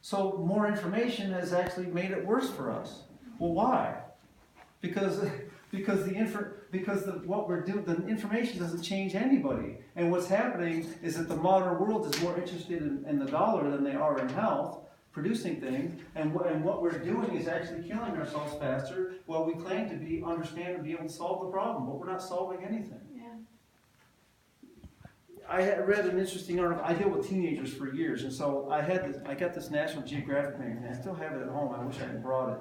So more information has actually made it worse for us. Well, why? Because what we're doing, the information doesn't change anybody. And what's happening is that the modern world is more interested in the dollar than they are in health, producing things. And what we're doing is actually killing ourselves faster while we claim to understand and be able to solve the problem, but we're not solving anything. I had read an interesting article. I deal with teenagers for years, and so I got this National Geographic magazine. I still have it at home. I wish I had brought it.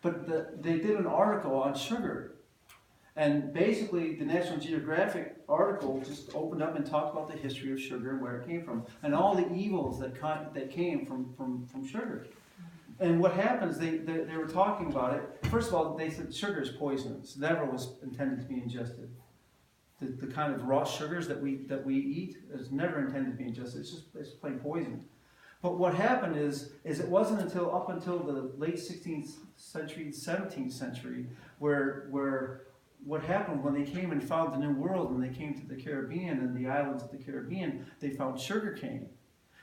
But they did an article on sugar, and basically the National Geographic article just opened up and talked about the history of sugar and where it came from, and all the evils that came from sugar. And what happens? They were talking about it. First of all, they said sugar is poisonous. It never was intended to be ingested. The kind of raw sugars that we eat is never intended to be ingested. It's plain poison. But what happened is it wasn't up until the late 16th century, 17th century, where what happened when they came and found the New World and they came to the Caribbean and the islands of the Caribbean, they found sugarcane.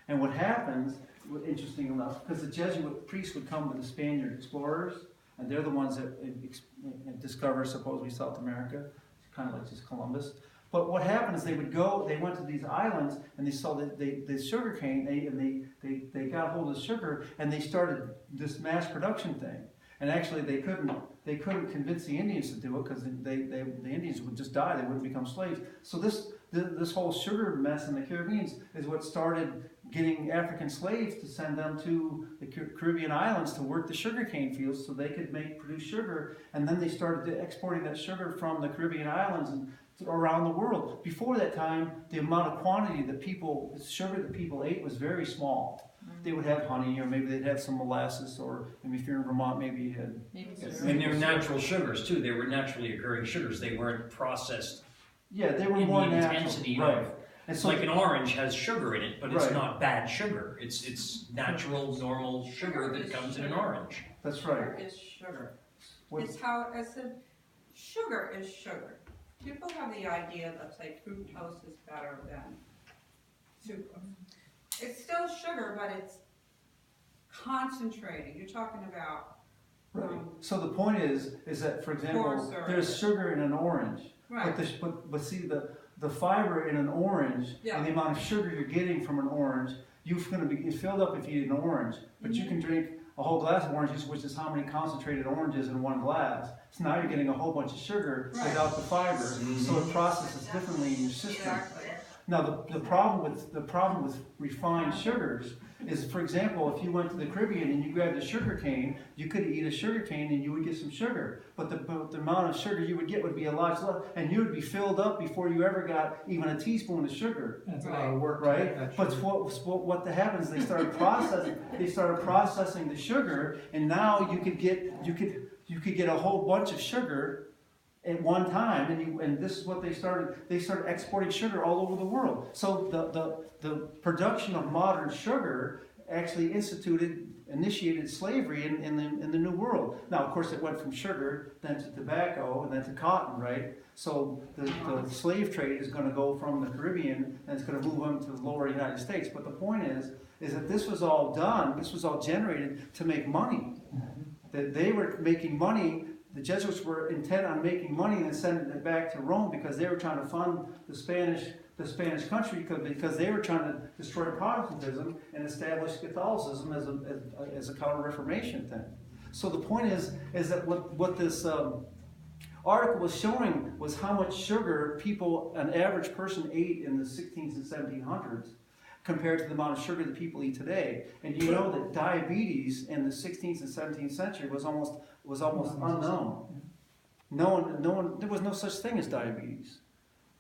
And what happens, interesting enough, because the Jesuit priests would come with the Spaniard explorers, and they're the ones that discover supposedly South America. Kind of like just Columbus. But what happened is they went to these islands and they saw the sugar cane, they got hold of the sugar and they started this mass production thing. And actually they couldn't convince the Indians to do it because the Indians would just die, they wouldn't become slaves. So this whole sugar mess in the Caribbean is what started getting African slaves to send them to the Caribbean islands to work the sugarcane fields so they could produce sugar, and then they started exporting that sugar from the Caribbean islands and around the world. Before that time, the amount of quantity sugar that people ate was very small. They would have honey, or maybe they'd have some molasses, or maybe if you're in Vermont, maybe you had... And they were natural sugars too. They were naturally occurring sugars. They weren't processed. Yeah, they were more natural. Intensity right. of, it's like an orange has sugar in it, but it's not bad sugar. It's natural, normal sugar that comes in an orange. That's right. Sugar is sugar. What's, It's how I said, sugar is sugar. People have the idea that, say, fructose is better than sucrose. It's still sugar, but it's concentrating. You're talking about... right. So the point is that, for example, there's sugar in an orange. Right. But see, the fiber in an orange and the amount of sugar you're getting from an orange, you're going to be filled up if you eat an orange. But you can drink a whole glass of orange juice, which is how many concentrated oranges in one glass. So now you're getting a whole bunch of sugar without the fiber, so it processes differently in your system. Exactly. Now the problem with refined sugars is, for example, if you went to the Caribbean and you grabbed a sugar cane, you could eat a sugar cane and you would get some sugar. But the amount of sugar you would get would be a lot less, and you would be filled up before you ever got even a teaspoon of sugar. That's a lot of work, right? But what happens? They started processing the sugar, and now you could get a whole bunch of sugar at one time, and this is what they started exporting sugar all over the world. So the production of modern sugar actually initiated slavery in the New World. Now, of course, it went from sugar then to tobacco and then to cotton, right? So the slave trade is going to go from the Caribbean and it's going to move on to the lower United States. But the point is that this was all generated to make money. That they were making money. The Jesuits were intent on making money and then sending it back to Rome because they were trying to fund the Spanish country because they were trying to destroy Protestantism and establish Catholicism as a counter-Reformation thing. So the point is that what this article was showing was how much sugar an average person ate in the 16th and 1700s compared to the amount of sugar that people eat today. And you know that diabetes in the 16th and 17th century was almost unknown. There was no such thing as diabetes.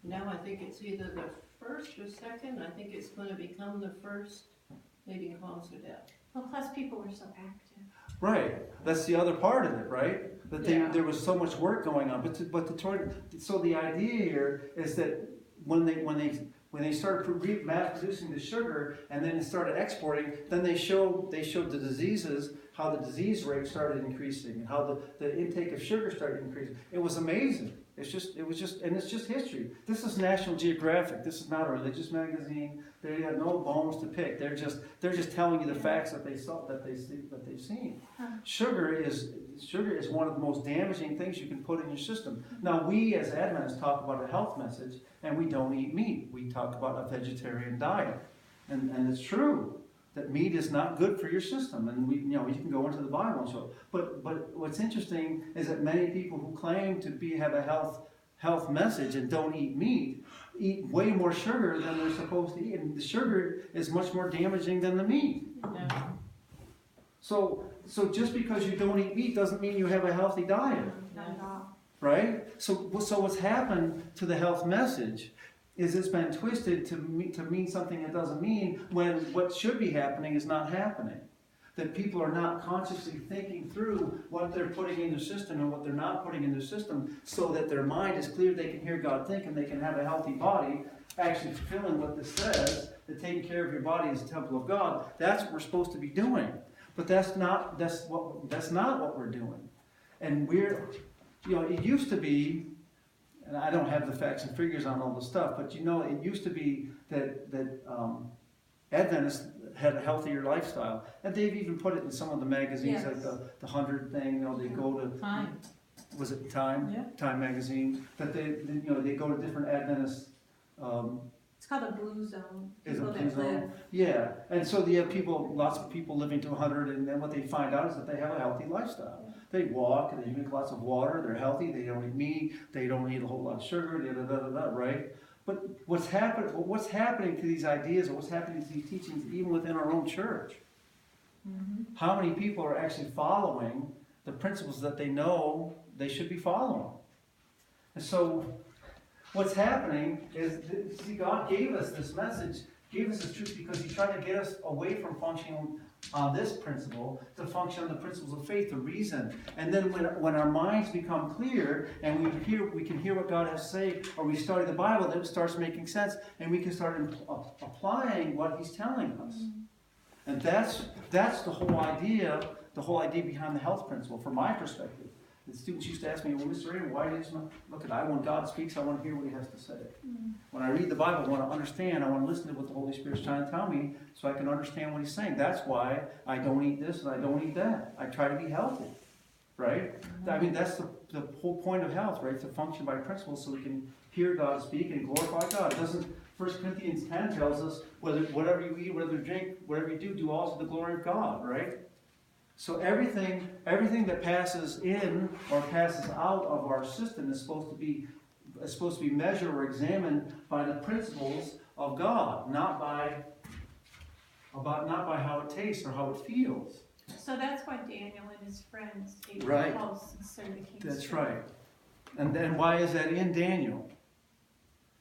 Now I think it's either the first or second. I think it's going to become the first leading cause of death. Well, plus people were so active. Right. That's the other part of it, right? That there was so much work going on. So the idea here is that when they started mass producing the sugar and then started exporting, then they showed the diseases, how the disease rate started increasing and how the intake of sugar started increasing. It was amazing. It was just, and it's just history. This is National Geographic. This is not a religious magazine. They have no bones to pick. They're just telling you the facts that they've seen. Sugar is one of the most damaging things you can put in your system. Now, we as Adventists talk about a health message, and we don't eat meat. We talk about a vegetarian diet, and it's true that meat is not good for your system, and you can go into the Bible and show. But what's interesting is that many people who claim to have a health message and don't eat meat eat way more sugar than they're supposed to eat, and the sugar is much more damaging than the meat. Yeah. So just because you don't eat meat doesn't mean you have a healthy diet, Not at all. right? So what's happened to the health message is it's been twisted to mean something it doesn't mean, when what should be happening is not happening. That people are not consciously thinking through what they're putting in their system and what they're not putting in their system, so that their mind is clear, they can hear God think, and they can have a healthy body, actually fulfilling what this says, that taking care of your body is a temple of God. That's what we're supposed to be doing. But that's not what we're doing. And it used to be, and I don't have the facts and figures on all the stuff, but it used to be that Adventists had a healthier lifestyle, and they've even put it in some of the magazines, Yes. like the 100 thing. They go to Time. Was it Time? Yeah. Time magazine. That they go to different Adventist. It's called a blue zone. Is it People blue that zone? live. Yeah, and so you have lots of people living to 100, and then what they find out is that they have a healthy lifestyle. They walk, and they drink lots of water, they're healthy, they don't eat meat, they don't eat a whole lot of sugar, right? But what's happening to these ideas, or what's happening to these teachings, even within our own church? How many people are actually following the principles that they know they should be following? And so what's happening is, God gave us this message, gave us this truth, because He tried to get us away from functioning on this principle to function on the principles of faith, to reason. And then when our minds become clear and we can hear what God has to say, or we study the Bible, then it starts making sense, and we can start applying what He's telling us. And that's the whole idea behind the health principle, from my perspective. The students used to ask me, well, Mr. Raymond, why did you look at when God speaks, I want to hear what He has to say. When I read the Bible, I want to understand, I want to listen to what the Holy Spirit's trying to tell me, so I can understand what He's saying. That's why I don't eat this and I don't eat that. I try to be healthy, right? I mean, that's the whole point of health, right? To function by principles, so we can hear God speak and glorify God. It doesn't, 1 Corinthians 10 tells us, whatever you eat, whatever you drink, whatever you do all to the glory of God, right? So everything that passes in or passes out of our system is supposed to be measured or examined by the principles of God, not by how it tastes or how it feels. So that's why Daniel and his friends ate Right. pulse instead of the king's That's food. right. And then why is that in Daniel?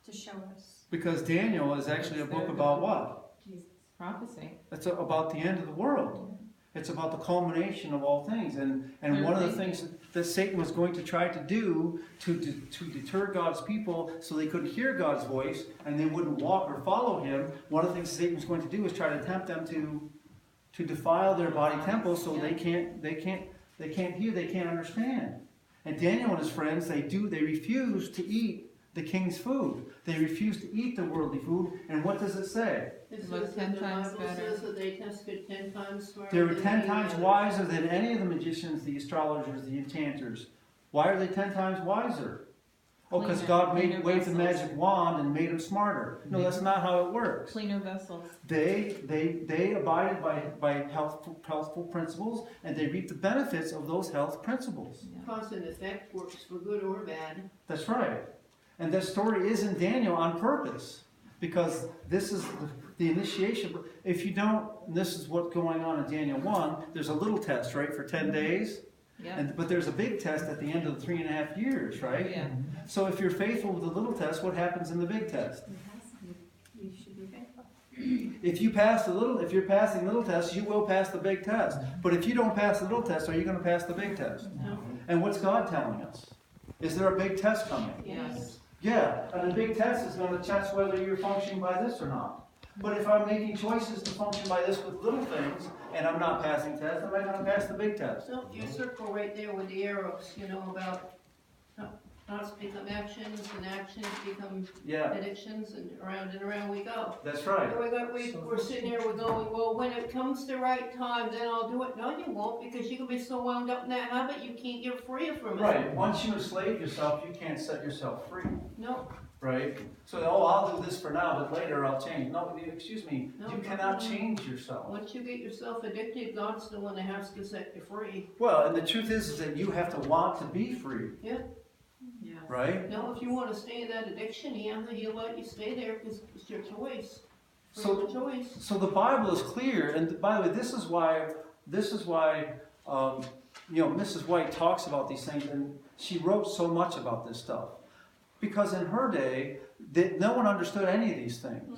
To show us. Because Daniel is actually a book about what? Prophecy. It's about the end of the world. It's about the culmination of all things. And one of the things that Satan was going to try to do to deter God's people so they couldn't hear God's voice and they wouldn't walk or follow Him, one of the things Satan was going to do is try to tempt them to defile their body temple, so they can't hear, they can't understand. And Daniel and his friends, they refuse to eat the king's food. They refuse to eat the worldly food. And what does it say? It Look says 10 the times Bible better. says that they tested 10 times smarter. They were than 10 the times others. wiser than any of the magicians, the astrologers, the enchanters. Why are they 10 times wiser? Oh, because God waved the magic wand and made them smarter. No, that's not how it works. Cleaner vessels. They abided by healthful principles, and they reaped the benefits of those health principles. Cause and effect works for good or bad. That's right. And that story is in Daniel on purpose, because this is the initiation. If you don't, and this is what's going on in Daniel 1, there's a little test, right, for 10 days. Yeah. But there's a big test at the end of the 3.5 years, right? Yeah. So if you're faithful with the little test, what happens in the big test? You should be faithful. If you're passing little tests, you will pass the big test. But if you don't pass the little test, are you going to pass the big test? No. And what's God telling us? Is there a big test coming? Yes. Yeah, and the big test is going to test whether you're functioning by this or not. But if I'm making choices to function by this with little things, and I'm not passing tests, am I going to pass the big test? So you circle right there with the arrows, about thoughts become actions, and actions become Yeah, addictions, and around we go. that's right. We're sitting there, we're going, well, when it comes the right time, then I'll do it. No, you won't, because you're gonna be so wound up in that habit, you can't get free from it. Right, once you enslave yourself, you can't set yourself free, No, right? So, oh, I'll do this for now, but later I'll change. No, excuse me, No, you no, cannot no. change yourself. once you get yourself addicted, God's the one that has to set you free. Well, and the truth is that you have to want to be free, Yeah. right? Now, if you wanna stay in that addiction, he'll let you stay there, because it's your choice. It's So- your choice. So the Bible is clear, and by the way, this is why, Mrs. White talks about these things, and she wrote so much about this stuff. Because in her day, no one understood any of these things.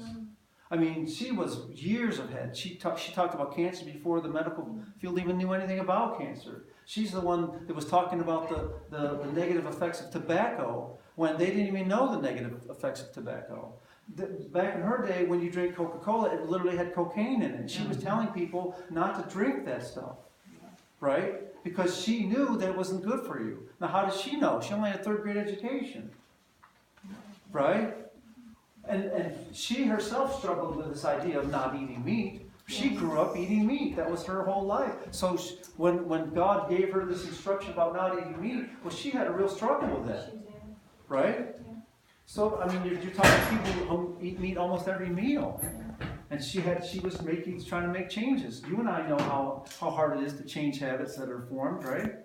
I mean, she was years ahead. She talked about cancer before the medical field even knew anything about cancer. She's the one that was talking about the negative effects of tobacco when they didn't even know the negative effects of tobacco. Back in her day, when you drink Coca-Cola, it literally had cocaine in it. She was telling people not to drink that stuff, right? Because she knew that it wasn't good for you. Now, how did she know? She only had a third grade education, right? And she herself struggled with this idea of not eating meat. She grew up eating meat. That was her whole life. So when God gave her this instruction about not eating meat, well, she had a real struggle with that, She did. right? So, I mean, you're talking people who eat meat almost every meal. And she was trying to make changes. You and I know how hard it is to change habits that are formed, right?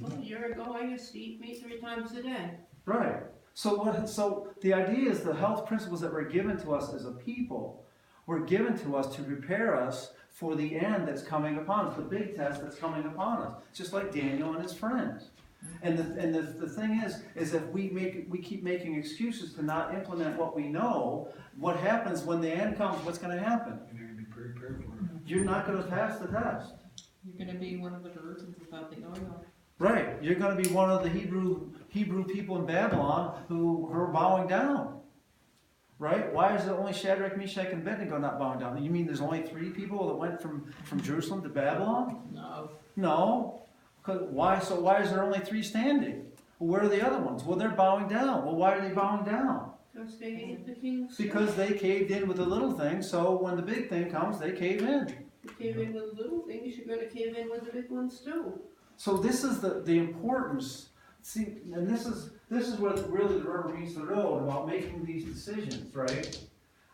Well, a year ago, I used to eat meat 3 times a day. Right. So the idea is the health principles that were given to us as a people were given to us to prepare us for the end that's coming upon us, the big test that's coming upon us, just like Daniel and his friends. And the thing is if we keep making excuses to not implement what we know, what happens when the end comes? What's going to happen? You're going to be prepared for it. You're not going to pass the test. You're going to be one of the virgins without the oil. Right. You're going to be one of the Hebrew people in Babylon who are bowing down. Right? Why is it only Shadrach, Meshach, and Abednego not bowing down? You mean there's only 3 people that went from Jerusalem to Babylon? No. No. Why is there only 3 standing? Well, where are the other ones? Well, they're bowing down. Well, why are they bowing down? Because they ate the king's Because they caved in with the little thing, so when the big thing comes, they cave in. You cave in with the little things, you're gonna cave in with the big ones too. So this is the importance. See, and this is what really the rubber meets the road about making these decisions, right?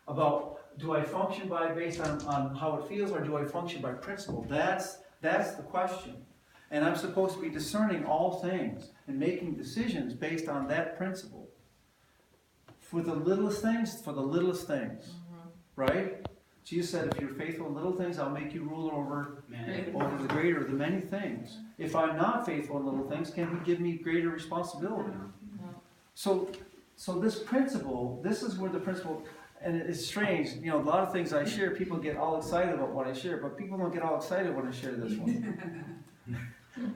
About do I function based on how it feels, or do I function by principle? That's the question. And I'm supposed to be discerning all things and making decisions based on that principle. For the littlest things, right? Jesus said, if you're faithful in little things, I'll make you ruler over the greater, the many things. If I'm not faithful in little things, can He give me greater responsibility? So this principle, this is where the principle, and it's strange, a lot of things I share, people get all excited about what I share, but people don't get all excited when I share this one.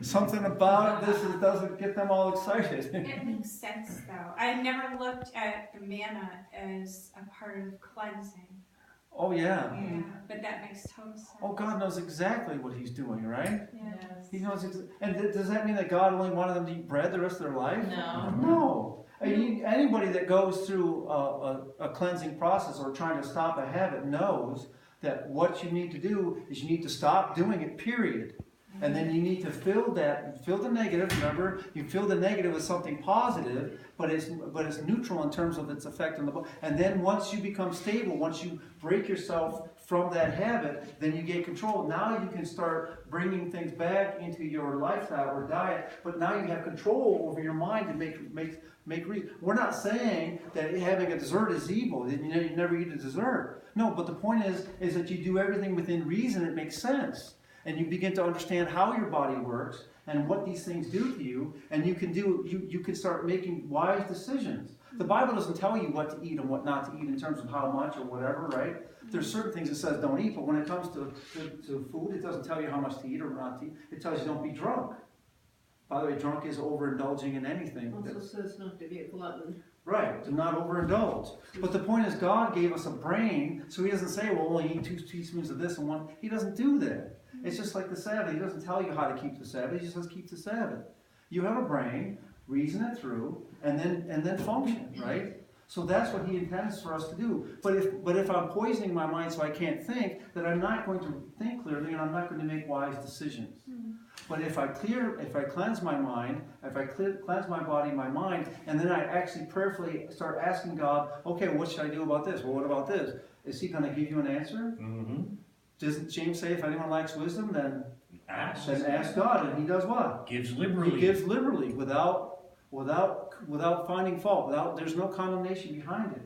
Something about this doesn't get them all excited. It makes sense though. I never looked at the manna as a part of cleansing. Oh yeah. Yeah, but that makes total sense. Oh, God knows exactly what He's doing, right? Yeah. He knows. And does that mean that God only wanted them to eat bread the rest of their life? No. No. Anybody that goes through a cleansing process or trying to stop a habit knows that what you need to do is you need to stop doing it, period. And then you need to fill the negative. Remember, you fill the negative with something positive, but it's neutral in terms of its effect on the body. And then once you become stable, once you break yourself from that habit, then you get control. Now you can start bringing things back into your lifestyle or diet, but now you have control over your mind to make reason. We're not saying that having a dessert is evil. You never eat a dessert. No, but the point is that you do everything within reason. It makes sense. And you begin to understand how your body works and what these things do to you, and you can start making wise decisions. The Bible doesn't tell you what to eat and what not to eat in terms of how much or whatever, right? There's certain things it says don't eat, but when it comes to food, it doesn't tell you how much to eat or not to eat. It tells you don't be drunk. By the way, drunk is overindulging in anything. Also says not to be a glutton. Right, to not overindulge. But the point is God gave us a brain, so He doesn't say, well, only eat 2 teaspoons of this and 1. He doesn't do that. It's just like the Sabbath. He doesn't tell you how to keep the Sabbath. He just says keep the Sabbath. You have a brain. reason it through, and then function, right? So that's what he intends for us to do. But if I'm poisoning my mind so I can't think, then I'm not going to think clearly and I'm not going to make wise decisions. But if I cleanse my mind, if I cleanse my body, my mind, and then I actually prayerfully start asking God, okay, what should I do about this? Well, what about this? Is he going to give you an answer? Mm-hmm. Doesn't James say if anyone lacks wisdom, then Ask. ask God, and he does what? Gives liberally. He gives liberally without finding fault. There's no condemnation behind it.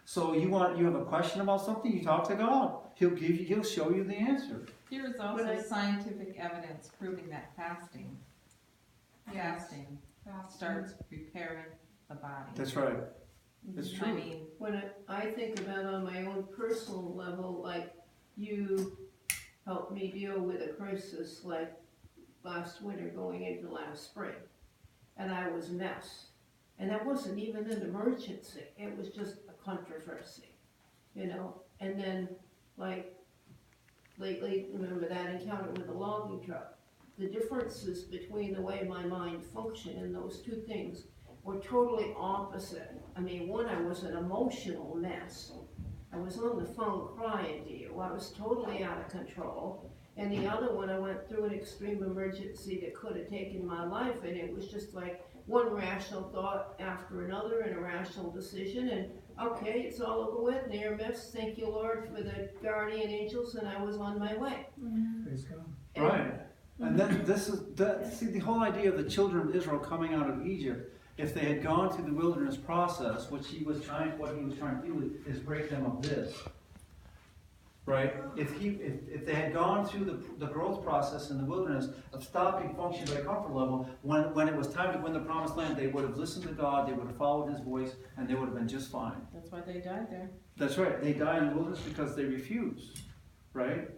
So you have a question about something, you talk to God. He'll show you the answer. There is also scientific evidence proving that fasting starts repairing the body. That's right. That's true. I mean, When I think about on my own personal level, like you helped me deal with a crisis like last winter going into last spring. And I was a mess. And that wasn't even an emergency. It was just a controversy, you know? And then, like, lately, remember that encounter with the logging truck? The differences between the way my mind functioned in those two things were totally opposite. I mean, one, I was an emotional mess. I was on the phone crying to you. I was totally out of control. And the other one, I went through an extreme emergency that could have taken my life, and it was just like one rational thought after another and a rational decision, and okay, it's all over with, near miss, thank you Lord for the guardian angels, and I was on my way. Praise God. Right. And then see the whole idea of the children of Israel coming out of Egypt, if they had gone through the wilderness process, what he was trying to do is break them of this. Right? If they had gone through the growth process in the wilderness of stopping functioning at a comfort level, when it was time to win the promised land, they would have listened to God, they would have followed his voice, and they would have been just fine. that's why they died there. That's right. They died in the wilderness because they refused. Right?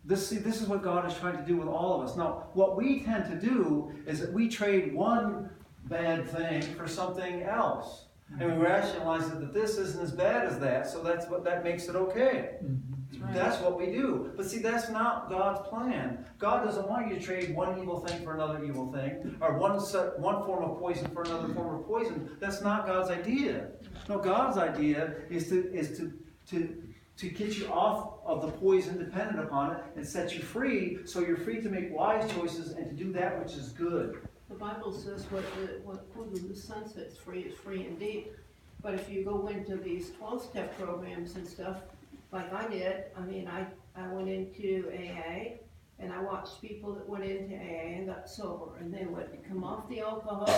This is what God is trying to do with all of us. Now, what we tend to do is that we trade one bad thing for something else. And we rationalize that this isn't as bad as that, so that makes it okay. Right. That's what we do. But see, that's not God's plan. God doesn't want you to trade one evil thing for another evil thing, or one form of poison for another form of poison. That's not God's idea. No, God's idea is to get you off of the poison dependent upon it and set you free, so you're free to make wise choices and to do that which is good. The Bible says who the sun sets free is free indeed. But if you go into these 12-step programs and stuff, like I did, I mean, I went into AA, and I watched people that went into AA and got sober, and they would come off the alcohol,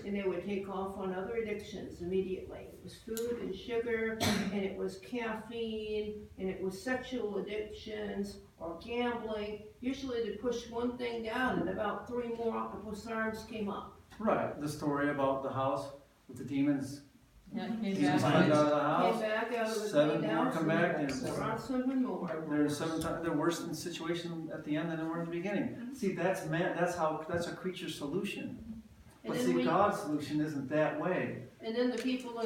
and they would take off on other addictions immediately. It was food and sugar, and it was caffeine, and it was sexual addictions, or gambling. Usually they push one thing down, and about 3 more octopus arms came up. Right. The story about the house with the demons. Yeah, he came Demons back. climbed out of the Came house. back out of the 7 clean more house, come back, and and there are 7 more. they're worse in the situation at the end than they were in the beginning. See, that's a creature's solution. And But then see, God's solution isn't that way. And then the people